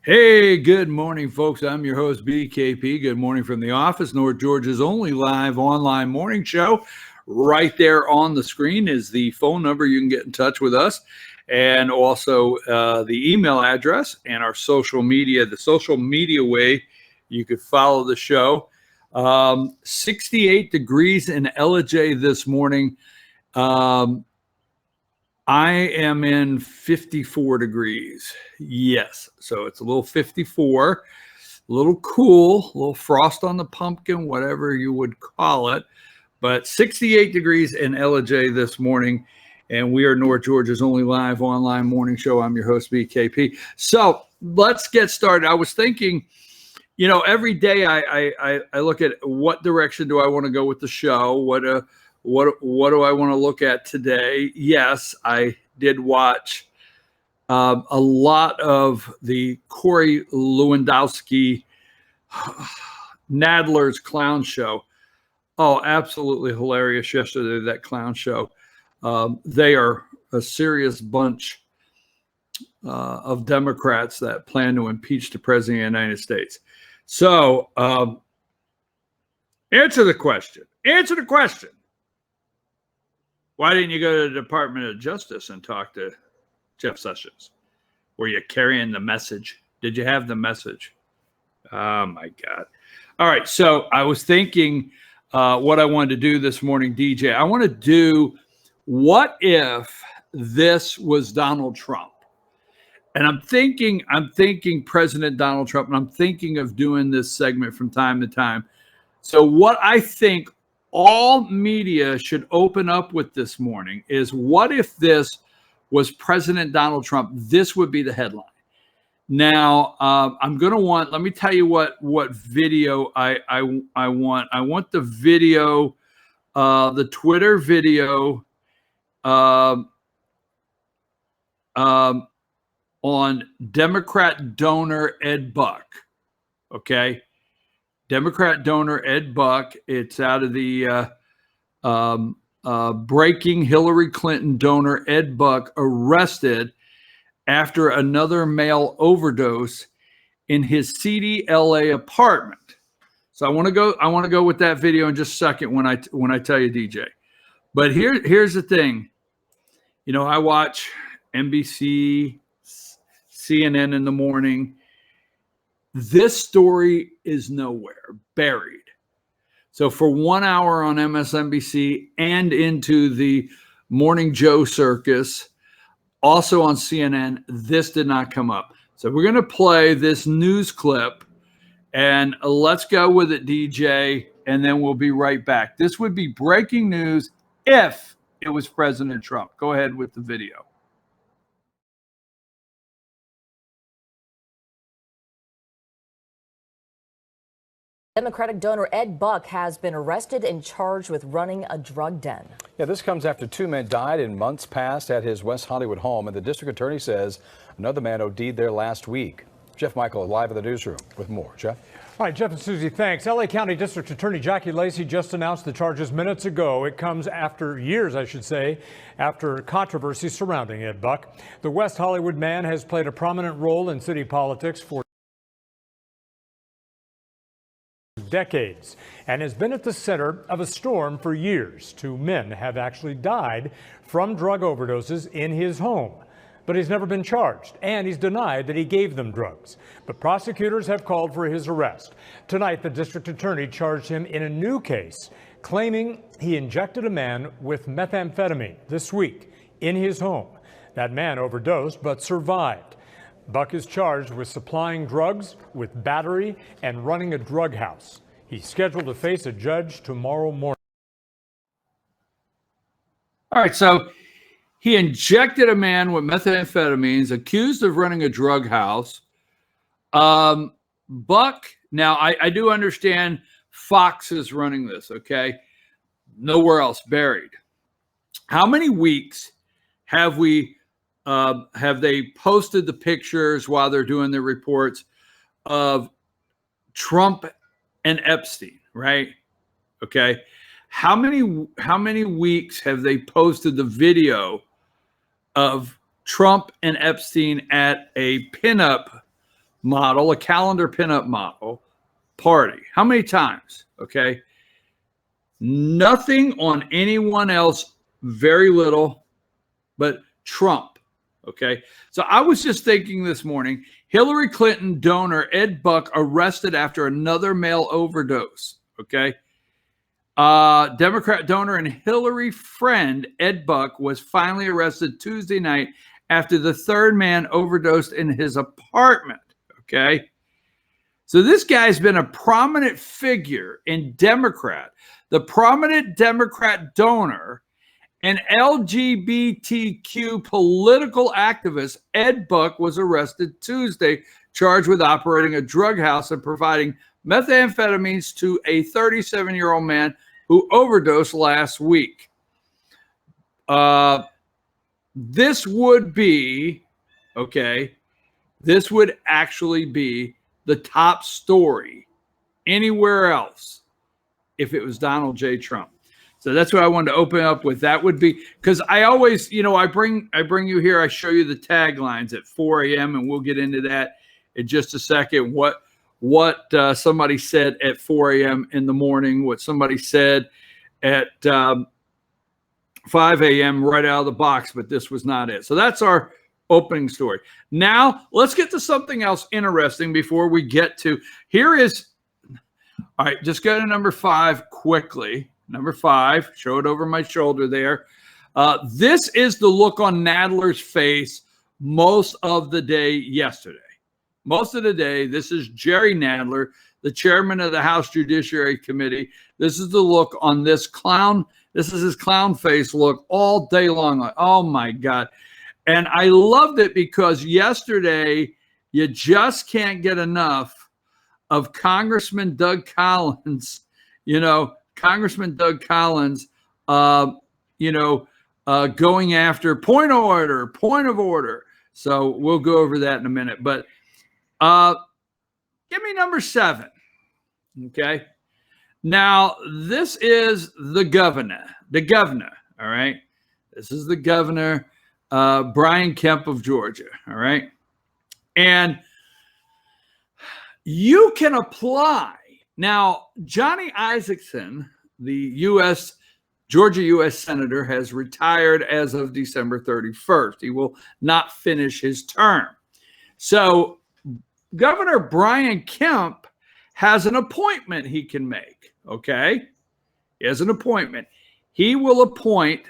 Hey, good morning, folks. I'm your host, BKP. Good morning from the office. North Georgia's only live online morning show. Right there on the screen is the phone number. You can get in touch with us, and also the email address and our social media. The social media way you could follow the show. 68 degrees in Ellijay this morning. I am in 54 degrees. Yes. So it's a little 54, a little cool, a little frost on the pumpkin, whatever you would call it. But 68 degrees in Ellijay this morning. And we are North Georgia's only live online morning show. I'm your host, BKP. So let's get started. I was thinking, every day I look at what direction do I want to go with the show? What do I want to look at today? Yes, I did watch a lot of the Corey Lewandowski Nadler's clown show. Oh, absolutely hilarious yesterday, that clown show. They are a serious bunch of Democrats that plan to impeach the president of the United States. So answer the question. Answer the question. Why didn't you go to the Department of Justice and talk to Jeff Sessions? Were you carrying the message? Did you have the message? Oh, my God. All right. So I was thinking what I wanted to do this morning, DJ. I want to do what if this was Donald Trump? And I'm thinking President Donald Trump, and I'm thinking of doing this segment from time to time. So what I think all media should open up with this morning is, what if this was President Donald Trump? This would be the headline. Now, I'm going to let me tell you what video I want. I want the video, the Twitter video on Democrat donor Ed Buck. Okay. Democrat donor Ed Buck. It's out of the breaking Hillary Clinton donor Ed Buck arrested after another male overdose in his seedy LA apartment. So I want to go with that video in just a second when I tell you, DJ. But here's the thing. I watch NBC, CNN in the morning. This story is nowhere, buried. So for 1 hour on MSNBC and into the Morning Joe circus, also on CNN, this did not come up. So we're going to play this news clip, and let's go with it, DJ, and then we'll be right back. This would be breaking news if it was President Trump. Go ahead with the video. Democratic donor Ed Buck has been arrested and charged with running a drug den. Yeah, this comes after 2 men died in months past at his West Hollywood home, and the district attorney says another man OD'd there last week. Jeff Michael live in the newsroom with more. Jeff? All right, Jeff and Susie, thanks. LA County District Attorney Jackie Lacey just announced the charges minutes ago. It comes after years, I should say, after controversy surrounding Ed Buck. The West Hollywood man has played a prominent role in city politics for decades and has been at the center of a storm for years. 2 men have actually died from drug overdoses in his home, but he's never been charged, and he's denied that he gave them drugs. But prosecutors have called for his arrest. Tonight, the district attorney charged him in a new case, claiming he injected a man with methamphetamine this week in his home. That man overdosed but survived. Buck is charged with supplying drugs, with battery, and running a drug house. He's scheduled to face a judge tomorrow morning. All right, so he injected a man with methamphetamines, accused of running a drug house. Buck, now I do understand Fox is running this, okay? Nowhere else, buried. How many weeks have they posted the pictures while they're doing the reports of Trump and Epstein, right? Okay. How many weeks have they posted the video of Trump and Epstein at a pinup model, a calendar pinup model party. How many times? Okay. Nothing on anyone else, very little, but Trump. Okay. So I was just thinking this morning, Hillary Clinton donor Ed Buck arrested after another male overdose. Okay. Democrat donor and Hillary friend Ed Buck was finally arrested Tuesday night after the third man overdosed in his apartment. Okay. So this guy's been a prominent figure in Democrat. The prominent Democrat donor and LGBTQ political activist Ed Buck was arrested Tuesday, charged with operating a drug house and providing methamphetamines to a 37-year-old man who overdosed last week. This would be, okay, this would actually be the top story anywhere else if it was Donald J. Trump. So that's what I wanted to open up with. That would be, because I always, you know, I bring you here, I show you the taglines at 4 a.m. and we'll get into that in just a second. What somebody said at 4 a.m. in the morning, what somebody said at 5 a.m. right out of the box, but this was not it. So that's our opening story. Now let's get to something else interesting before we get to, here is, all right, just go to number 5 quickly. Number 5, show it over my shoulder there. This is the look on Nadler's face most of the day yesterday. Most of the day, this is Jerry Nadler, the chairman of the House Judiciary Committee. This is the look on this clown. This is his clown face look all day long. Like, oh my God. And I loved it because yesterday, you just can't get enough of Congressman Doug Collins, Congressman Doug Collins, going after point of order. So we'll go over that in a minute. But give me number 7. Okay. Now, this is the governor. All right. This is the governor, Brian Kemp of Georgia. All right. And you can apply. Now, Johnny Isakson, the Georgia U.S. Senator, has retired as of December 31st. He will not finish his term. So Governor Brian Kemp has an appointment he can make, okay? He has an appointment. He will appoint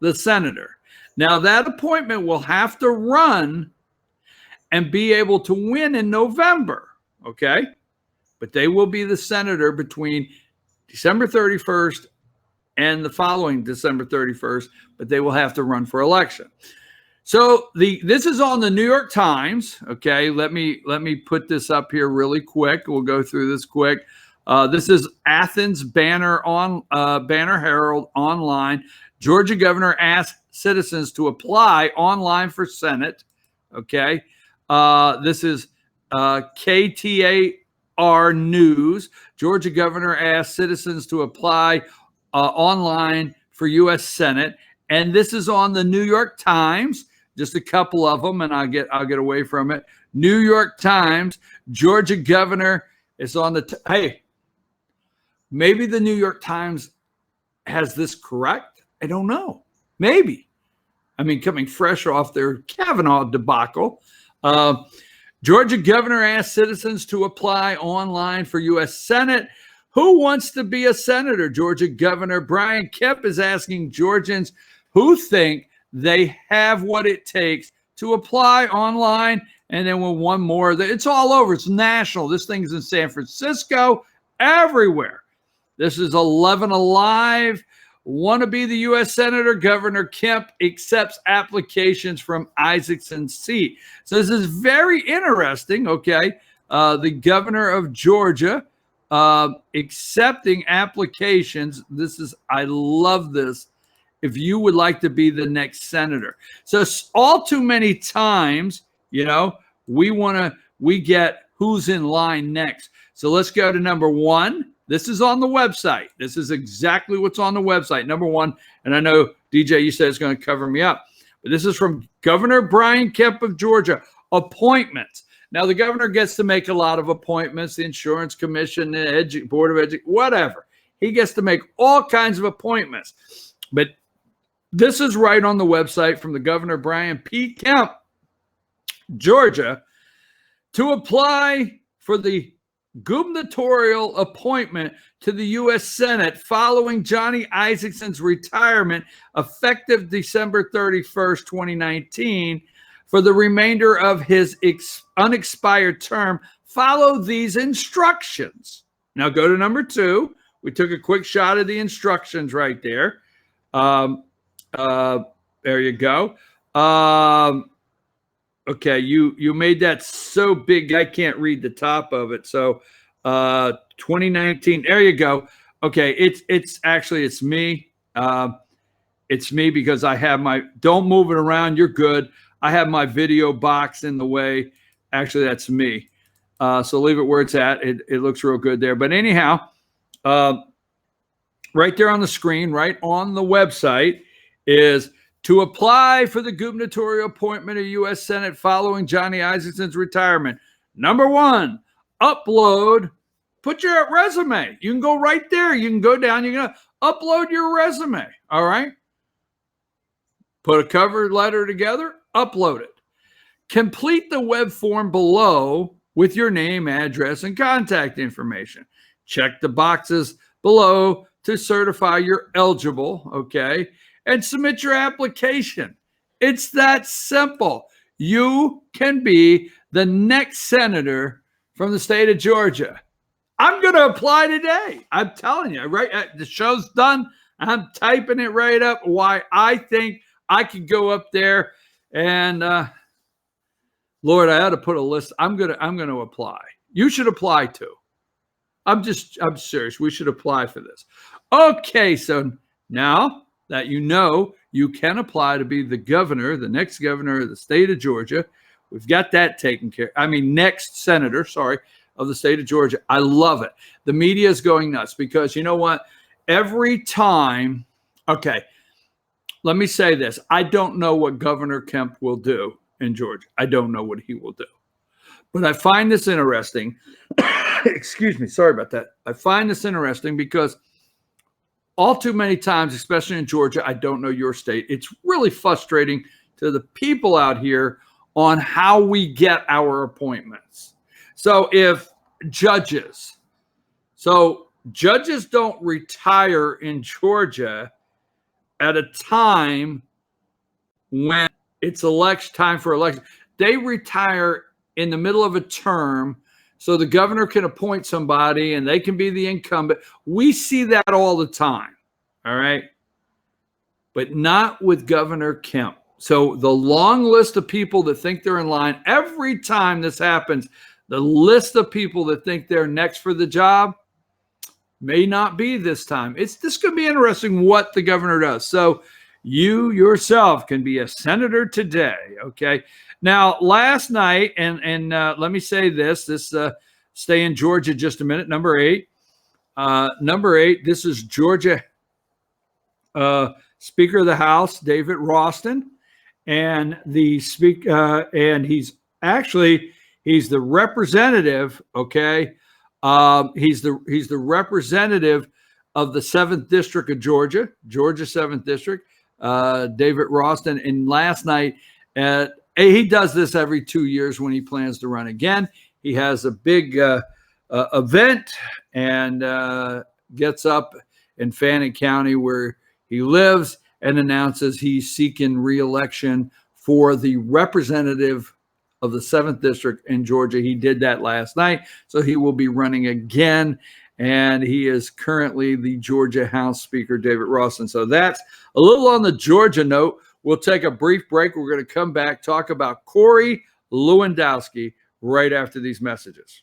the senator. Now, that appointment will have to run and be able to win in November, okay? But they will be the senator between December 31st and the following December 31st, but they will have to run for election. So this is on the New York Times. Okay, let me put this up here really quick. We'll go through this quick. This is Athens Banner Herald online. Georgia governor asks citizens to apply online for Senate. Okay, this is KTAR News. Georgia governor asks citizens to apply online for U.S. Senate, and this is on the New York Times. Just a couple of them, and I'll get away from it. New York Times, Georgia governor is on the hey, maybe the New York Times has this correct. I don't know. Maybe. I mean, coming fresh off their Kavanaugh debacle. Georgia governor asks citizens to apply online for U.S. Senate. Who wants to be a senator? Georgia Governor Brian Kemp is asking Georgians who think they have what it takes to apply online. And then with one more, it's all over. It's national. This thing's in San Francisco, everywhere. This is 11 Alive. Want to be the U.S. Senator? Governor Kemp accepts applications from Isakson's seat. So this is very interesting, okay? The governor of Georgia accepting applications. I love this. If you would like to be the next senator. So all too many times, we get who's in line next. So let's go to number 1. This is on the website. This is exactly what's on the website. Number 1, and I know, DJ, you said it's going to cover me up, but this is from Governor Brian Kemp of Georgia. Appointments. Now, the governor gets to make a lot of appointments, the insurance commission, the board of education, whatever. He gets to make all kinds of appointments. But this is right on the website from the Governor Brian P. Kemp, Georgia, to apply for the gubernatorial appointment to the U.S. Senate following Johnny Isakson's retirement effective December 31st, 2019. For the remainder of his unexpired term, follow these instructions. Now go to number 2. We took a quick shot of the instructions right there. There you go. Okay, you made that so big I can't read the top of it. So 2019. There you go. Okay, it's actually me. It's me because I have my, don't move it around. You're good. I have my video box in the way. Actually, that's me. So leave it where it's at. It looks real good there. But anyhow, right there on the screen, right on the website, is to apply for the gubernatorial appointment of U.S. Senate following Johnny Isakson's retirement. Number 1, upload, put your resume. You can go right there. You can go down. You're going to upload your resume. All right. Put a cover letter together, upload it. Complete the web form below with your name, address, and contact information. Check the boxes below to certify you're eligible, okay? And submit your application. It's that simple. You can be the next senator from the state of Georgia. I'm going to apply today. I'm telling you, right? The show's done. I'm typing it right up why I think I could go up there and Lord, I ought to put a list. I'm going to apply. You should apply too. I'm serious. We should apply for this. Okay, so now that you can apply to be the governor, the next governor of the state of Georgia. We've got that taken care of. I mean, next senator, sorry, of the state of Georgia. I love it. The media is going nuts because you know what? Every time, okay, let me say this. I don't know what Governor Kemp will do in Georgia. I don't know what he will do. But I find this interesting. Excuse me. Sorry about that. I find this interesting because all too many times, especially in Georgia, I don't know your state. It's really frustrating to the people out here on how we get our appointments. So if judges don't retire in Georgia at a time when it's time for election. They retire in the middle of a term so the governor can appoint somebody and they can be the incumbent. We see that all the time, all right? But not with Governor Kemp. So the long list of people that think they're in line, every time this happens, the list of people that think they're next for the job may not be this time. This could be interesting what the governor does. So you yourself can be a senator today, okay? Now, last night, and let me say this, stay in Georgia just a minute, number 8. Number 8, this is Georgia Speaker of the House, David Ralston, and the speaker, and he's the representative, okay? He's the representative of the 7th District of Georgia 7th District, David Ralston. And last night, he does this every 2 years when he plans to run again. He has a big event and gets up in Fannin County where he lives and announces he's seeking re-election for the representative of the 7th District in Georgia. He did that last night, so he will be running again. And he is currently the Georgia House Speaker, David Ralston. So that's a little on the Georgia note. We'll take a brief break. We're going to come back, talk about Corey Lewandowski right after these messages.